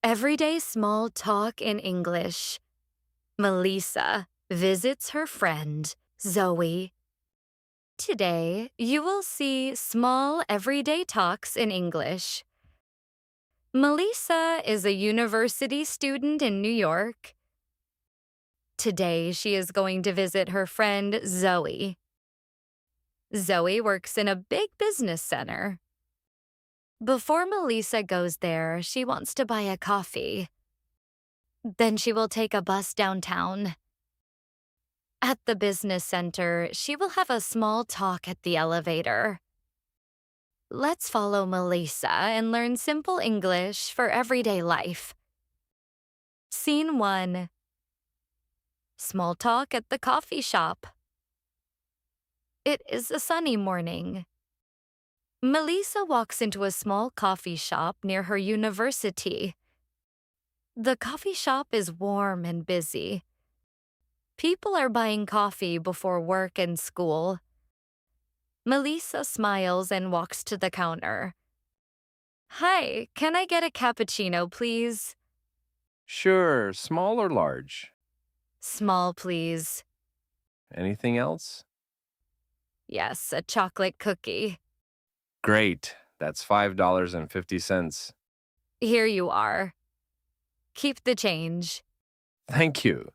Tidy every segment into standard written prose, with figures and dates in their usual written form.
Everyday small talk in English. Melisa visits her friend, Zoe. Today, you will see small everyday talks in English. Melisa is a university student in New York. Today, she is going to visit her friend, Zoe. Zoe works in a big business center. Before Melisa goes there, she wants to buy a coffee. Then she will take a bus downtown. At the business center, she will have a small talk at the elevator. Let's follow Melisa and learn simple English for everyday life. Scene 1. Small talk at the coffee shop. It is a sunny morning. Melisa walks into a small coffee shop near her university. The coffee shop is warm and busy. People are buying coffee before work and school. Melisa smiles and walks to the counter. Hi, can I get a cappuccino, please? Sure, small or large? Small, please. Anything else? Yes, a chocolate cookie. Great, that's $5.50. Here you are. Keep the change. Thank you.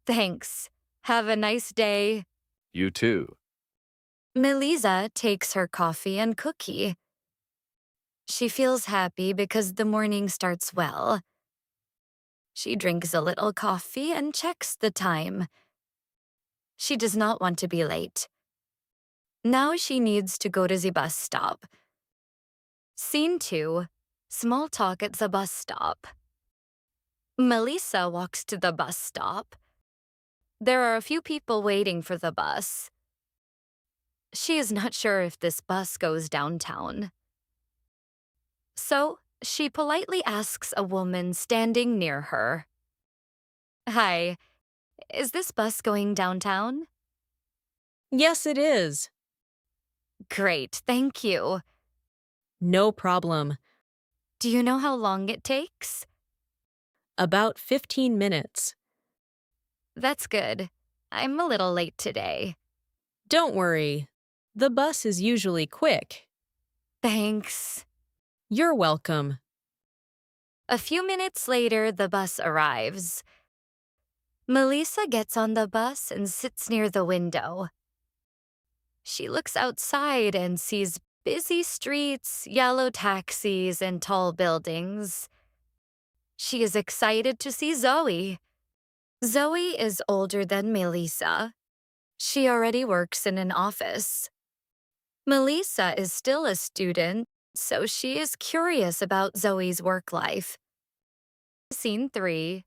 Thanks. Have a nice day. You too. Melisa takes her coffee and cookie. She feels happy because the morning starts well. She drinks a little coffee and checks the time. She does not want to be late. Now she needs to go to the bus stop. Scene 2. Small talk at the bus stop. Melisa walks to the bus stop. There are a few people waiting for the bus. She is not sure if this bus goes downtown. So, she politely asks a woman standing near her. Hi, is this bus going downtown? Yes, it is. Great, thank you. No problem. Do you know how long it takes? About 15 minutes. That's good. I'm a little late today. Don't worry. The bus is usually quick. Thanks. You're welcome. A few minutes later, the bus arrives. Melisa gets on the bus and sits near the window. She looks outside and sees busy streets, yellow taxis, and tall buildings. She is excited to see Zoe. Zoe is older than Melisa. She already works in an office. Melisa is still a student, so she is curious about Zoe's work life. Scene 3.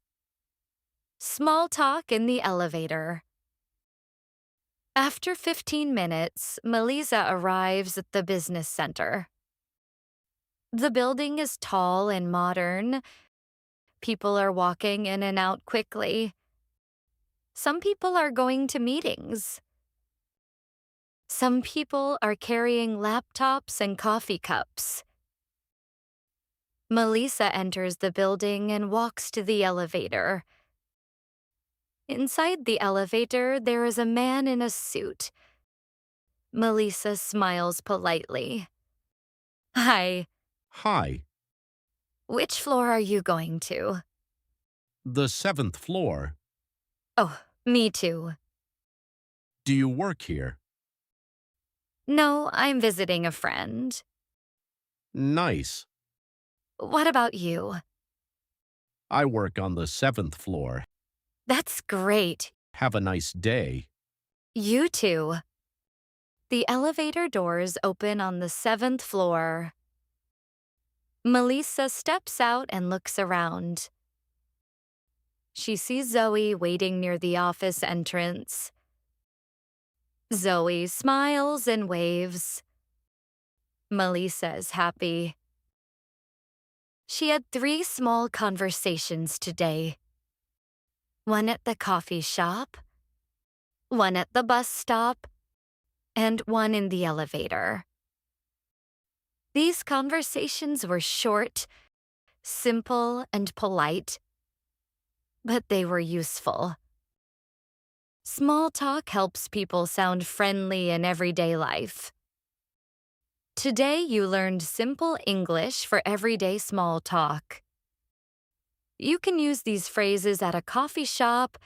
Small talk in the elevator. After 15 minutes, Melisa arrives at the business center. The building is tall and modern. People are walking in and out quickly. Some people are going to meetings. Some people are carrying laptops and coffee cups. Melisa enters the building and walks to the elevator. Inside the elevator, there is a man in a suit. Melisa smiles politely. Hi, Hi, which floor are you going to? the 7th floor. Oh, me too. Do you work here? No, I'm visiting a friend. Nice. What about you? I work on the 7th floor. That's great. Have a nice day. You too. The elevator doors open on the 7th floor. Melisa steps out and looks around. She sees Zoe waiting near the office entrance. Zoe smiles and waves. Melisa is happy. She had 3 small conversations today. One at the coffee shop, one at the bus stop, and one in the elevator. These conversations were short, simple and polite, but they were useful. Small talk helps people sound friendly in everyday life. Today, you learned simple English for everyday small talk. You can use these phrases at a coffee shop,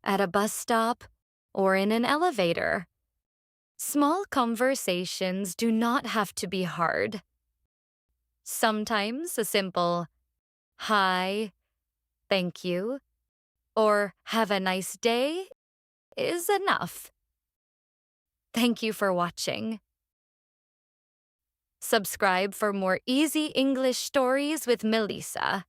at a bus stop, or in an elevator. Small conversations do not have to be hard. Sometimes a simple hi, thank you, or have a nice day is enough. Thank you for watching. Subscribe for more easy English stories with Melisa.